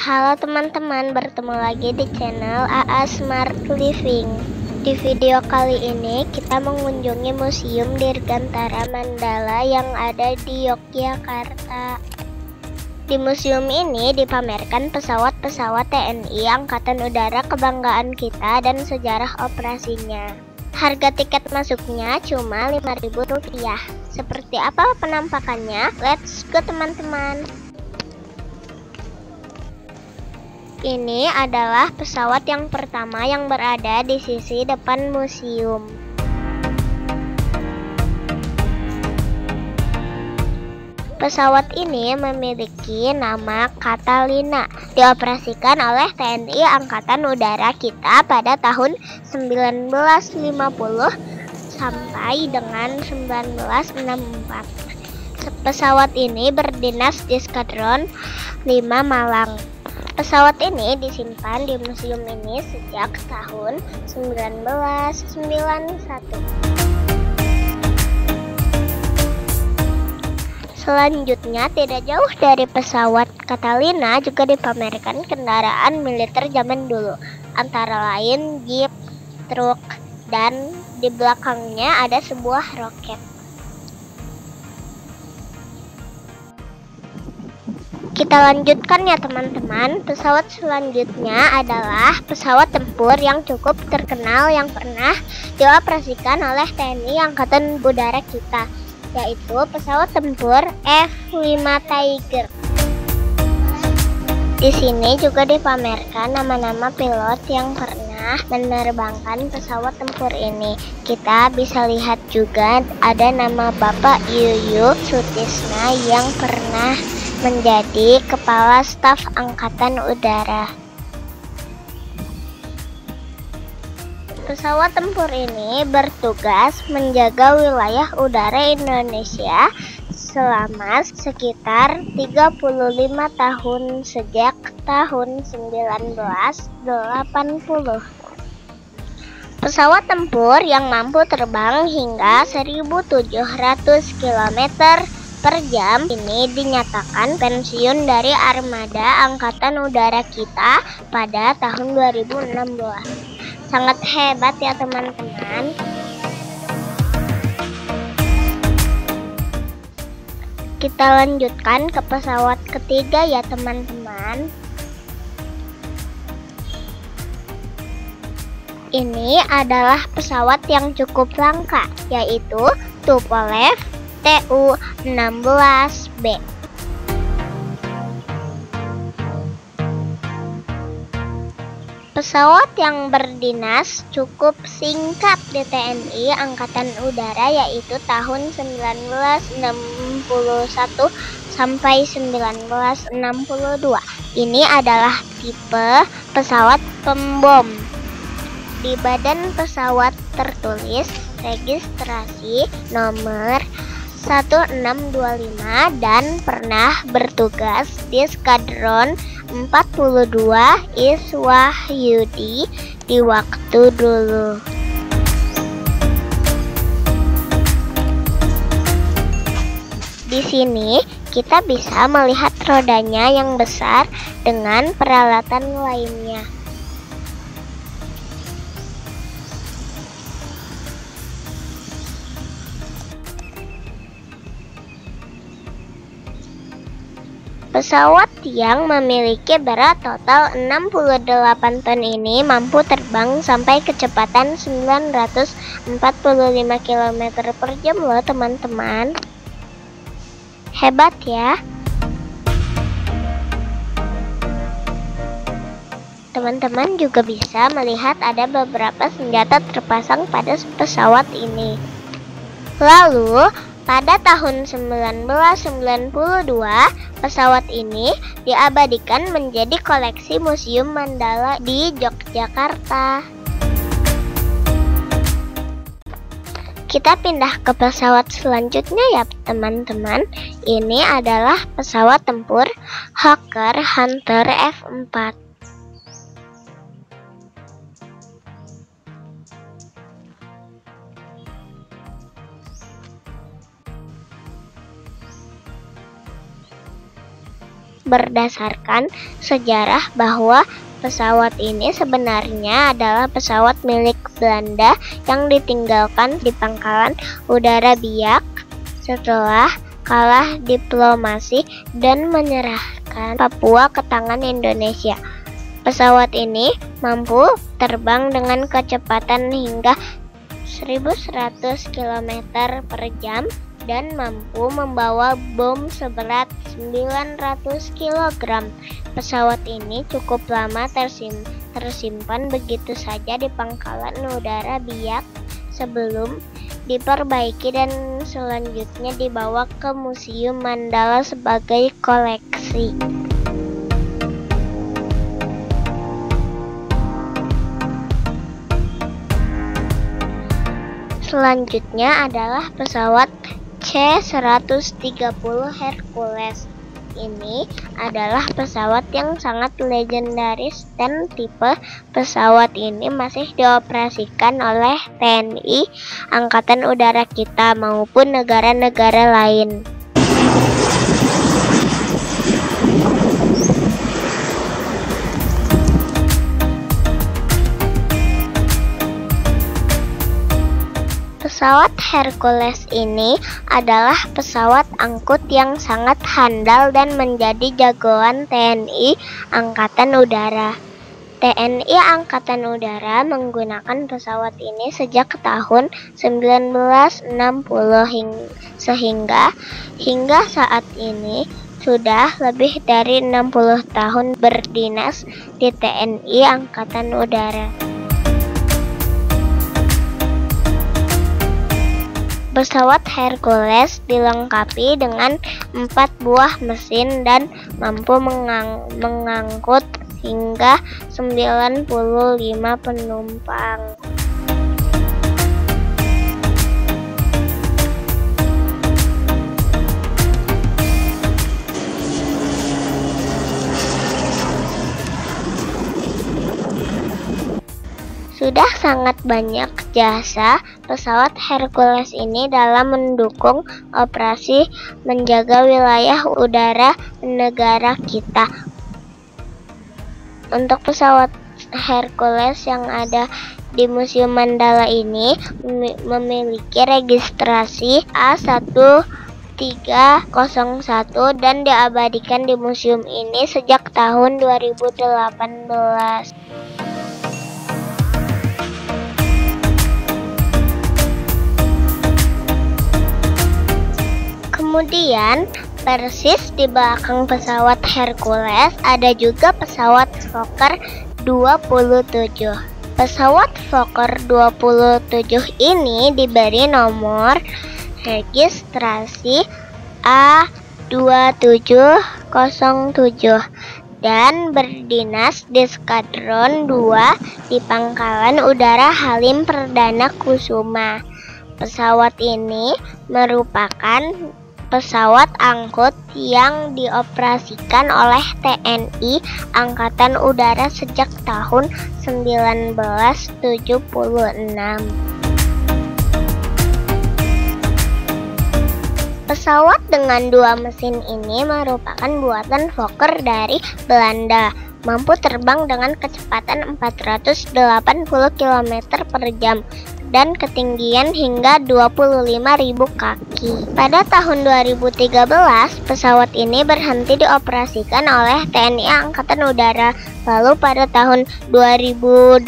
Halo teman-teman, bertemu lagi di channel AA Smart Living. Di video kali ini kita mengunjungi Museum Dirgantara Mandala yang ada di Yogyakarta. Di museum ini dipamerkan pesawat-pesawat TNI Angkatan Udara kebanggaan kita dan sejarah operasinya. Harga tiket masuknya cuma Rp5.000. Seperti apa penampakannya? Let's go teman-teman. Ini adalah pesawat yang pertama yang berada di sisi depan museum. Pesawat ini memiliki nama Catalina, dioperasikan oleh TNI Angkatan Udara kita pada tahun 1950 sampai dengan 1964. Pesawat ini berdinas di Skadron 5 Malang. Pesawat ini disimpan di museum ini sejak tahun 1991. Selanjutnya, tidak jauh dari pesawat Catalina juga dipamerkan kendaraan militer zaman dulu, antara lain jeep, truk, dan di belakangnya ada sebuah roket. Kita lanjutkan ya teman-teman. Pesawat selanjutnya adalah pesawat tempur yang cukup terkenal yang pernah dioperasikan oleh TNI Angkatan Udara kita, yaitu pesawat tempur F-5 Tiger. Di sini juga dipamerkan nama-nama pilot yang pernah menerbangkan pesawat tempur ini. Kita bisa lihat juga ada nama Bapak Yuyuk Sutisna yang pernah menjadi Kepala Staf Angkatan Udara. Pesawat tempur ini bertugas menjaga wilayah udara Indonesia selama sekitar 35 tahun sejak tahun 1980. Pesawat tempur yang mampu terbang hingga 1.700 km per jam ini dinyatakan pensiun dari armada Angkatan Udara kita pada tahun 2016. Sangat hebat ya teman-teman. Kita lanjutkan ke pesawat ketiga ya teman-teman. Ini adalah pesawat yang cukup langka, yaitu Tupolev Tu-16B. Pesawat yang berdinas cukup singkat di TNI Angkatan Udara, yaitu tahun 1961 sampai 1962. Ini adalah tipe pesawat pembom. Di badan pesawat tertulis registrasi nomor 1625 dan pernah bertugas di Skadron 42 Iswahyudi di waktu dulu. Di sini kita bisa melihat rodanya yang besar dengan peralatan lainnya. Pesawat yang memiliki berat total 68 ton ini mampu terbang sampai kecepatan 945 km per jam loh teman-teman. Hebat ya. Teman-teman juga bisa melihat ada beberapa senjata terpasang pada pesawat ini. Lalu pada tahun 1992, pesawat ini diabadikan menjadi koleksi Museum Mandala di Yogyakarta. Kita pindah ke pesawat selanjutnya ya teman-teman. Ini adalah pesawat tempur Hawker Hunter F4. berdasarkan sejarah bahwa pesawat ini sebenarnya adalah pesawat milik Belanda yang ditinggalkan di Pangkalan Udara Biak setelah kalah diplomasi dan menyerahkan Papua ke tangan Indonesia. Pesawat ini mampu terbang dengan kecepatan hingga 1.100 km per jam dan mampu membawa bom seberat 900 kg. Pesawat ini cukup lama tersimpan begitu saja di Pangkalan Udara Biak sebelum diperbaiki dan selanjutnya dibawa ke Museum Mandala sebagai koleksi. Selanjutnya adalah pesawat C-130 Hercules. Ini adalah pesawat yang sangat legendaris dan tipe pesawat ini masih dioperasikan oleh TNI Angkatan Udara kita maupun negara-negara lain. Pesawat Hercules ini adalah pesawat angkut yang sangat handal dan menjadi jagoan TNI Angkatan Udara. TNI Angkatan Udara menggunakan pesawat ini sejak tahun 1960 sehingga saat ini sudah lebih dari 60 tahun berdinas di TNI Angkatan Udara. Pesawat Hercules dilengkapi dengan 4 buah mesin dan mampu mengangkut hingga 95 penumpang. Sudah sangat banyak jasa pesawat Hercules ini dalam mendukung operasi menjaga wilayah udara negara kita. Untuk pesawat Hercules yang ada di Museum Mandala ini memiliki registrasi A1301 dan diabadikan di museum ini sejak tahun 2018. Kemudian, persis di belakang pesawat Hercules ada juga pesawat Fokker 27. Pesawat Fokker 27 ini diberi nomor registrasi A2707 dan berdinas di Skadron 2 di Pangkalan Udara Halim Perdana Kusuma. Pesawat ini merupakan pesawat angkut yang dioperasikan oleh TNI Angkatan Udara sejak tahun 1976. Pesawat dengan 2 mesin ini merupakan buatan Fokker dari Belanda, mampu terbang dengan kecepatan 480 km per jam dan ketinggian hingga 25.000 kaki. Pada tahun 2013, pesawat ini berhenti dioperasikan oleh TNI Angkatan Udara. Lalu pada tahun 2018,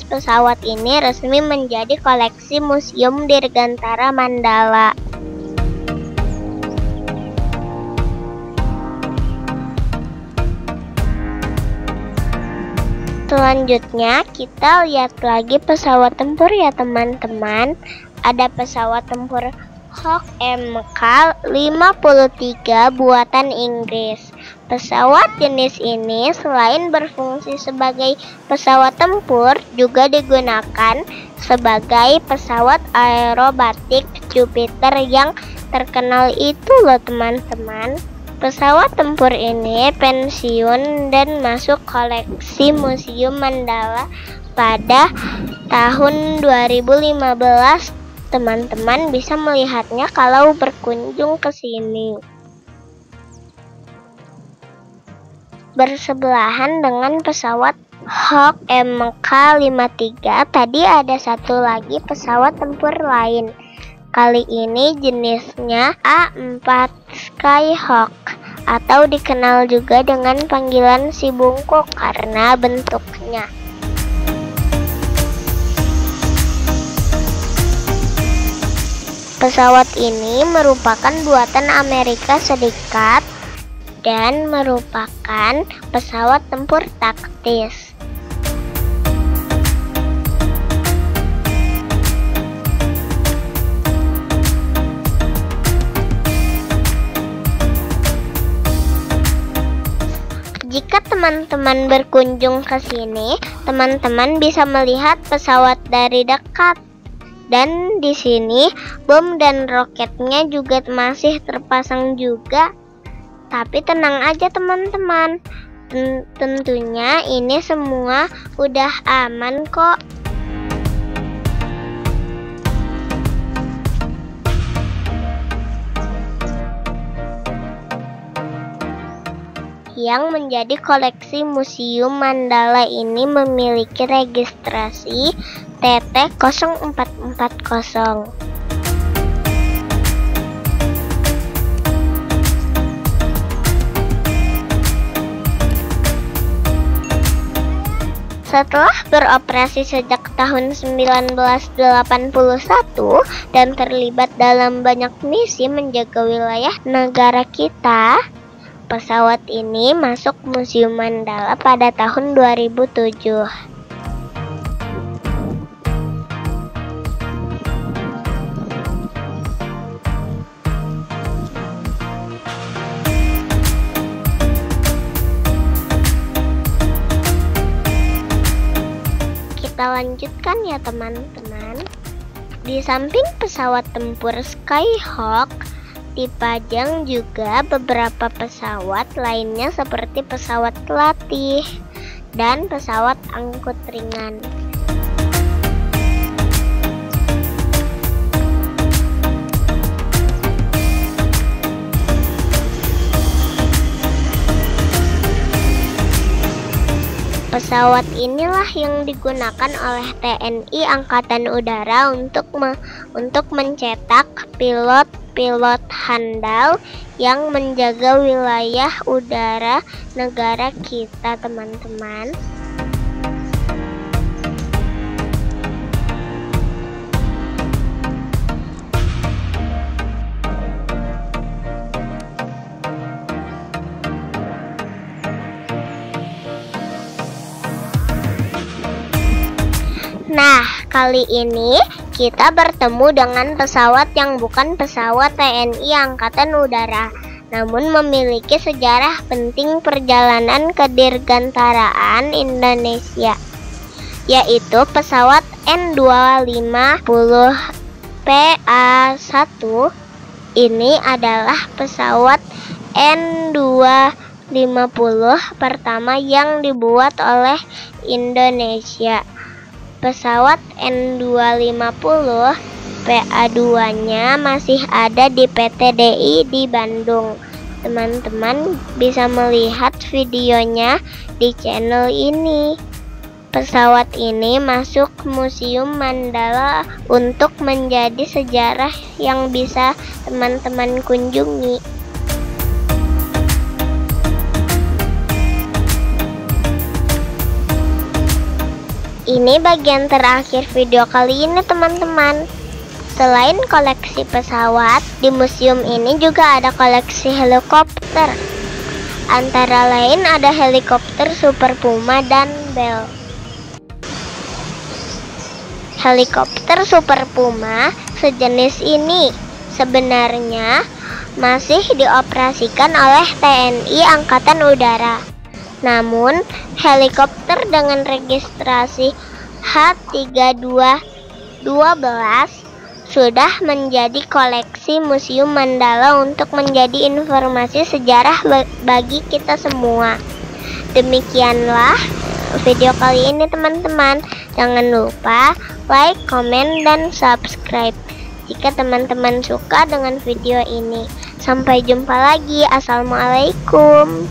pesawat ini resmi menjadi koleksi Museum Dirgantara Mandala. Selanjutnya kita lihat lagi pesawat tempur ya teman-teman. Ada pesawat tempur Hawk MK-53 buatan Inggris. Pesawat jenis ini selain berfungsi sebagai pesawat tempur juga digunakan sebagai pesawat aerobatik Jupiter yang terkenal itu loh teman-teman. Pesawat tempur ini pensiun dan masuk koleksi Museum Mandala pada tahun 2015. Teman-teman bisa melihatnya kalau berkunjung ke sini. bersebelahan dengan pesawat Hawk MK-53. Tadi ada satu lagi pesawat tempur lain. Kali ini jenisnya A4 Skyhawk, atau dikenal juga dengan panggilan si bungkuk karena bentuknya. Pesawat ini merupakan buatan Amerika Serikat dan merupakan pesawat tempur taktis. Jika teman-teman berkunjung ke sini, teman-teman bisa melihat pesawat dari dekat. Dan di sini bom dan roketnya juga masih terpasang juga. Tapi tenang aja teman-teman, tentunya ini semua udah aman kok. Yang menjadi koleksi Museum Mandala ini memiliki registrasi TT0440. Setelah beroperasi sejak tahun 1981 dan terlibat dalam banyak misi menjaga wilayah negara kita, pesawat ini masuk Museum Mandala pada tahun 2007. Kita lanjutkan ya teman-teman. Di samping pesawat tempur Skyhawk, dipajang juga beberapa pesawat lainnya seperti pesawat latih dan pesawat angkut ringan. Pesawat inilah yang digunakan oleh TNI Angkatan Udara untuk mencetak pilot handal yang menjaga wilayah udara negara kita, teman-teman. Nah, kali ini kita bertemu dengan pesawat yang bukan pesawat TNI Angkatan Udara, namun memiliki sejarah penting perjalanan kedirgantaraan Indonesia, yaitu pesawat N250 PA1. Ini adalah pesawat N250 pertama yang dibuat oleh Indonesia. Pesawat N250 PA2-nya masih ada di PT DI di Bandung. Teman-teman bisa melihat videonya di channel ini. Pesawat ini masuk Museum Mandala untuk menjadi sejarah yang bisa teman-teman kunjungi. Ini bagian terakhir video kali ini teman-teman. Selain koleksi pesawat, di museum ini juga ada koleksi helikopter. Antara lain ada helikopter Super Puma dan Bell. Helikopter Super Puma sejenis ini sebenarnya masih dioperasikan oleh TNI Angkatan Udara. Namun, helikopter dengan registrasi H3212 sudah menjadi koleksi Museum Mandala untuk menjadi informasi sejarah bagi kita semua. Demikianlah video kali ini teman-teman. Jangan lupa like, komen, dan subscribe jika teman-teman suka dengan video ini. Sampai jumpa lagi. Assalamualaikum.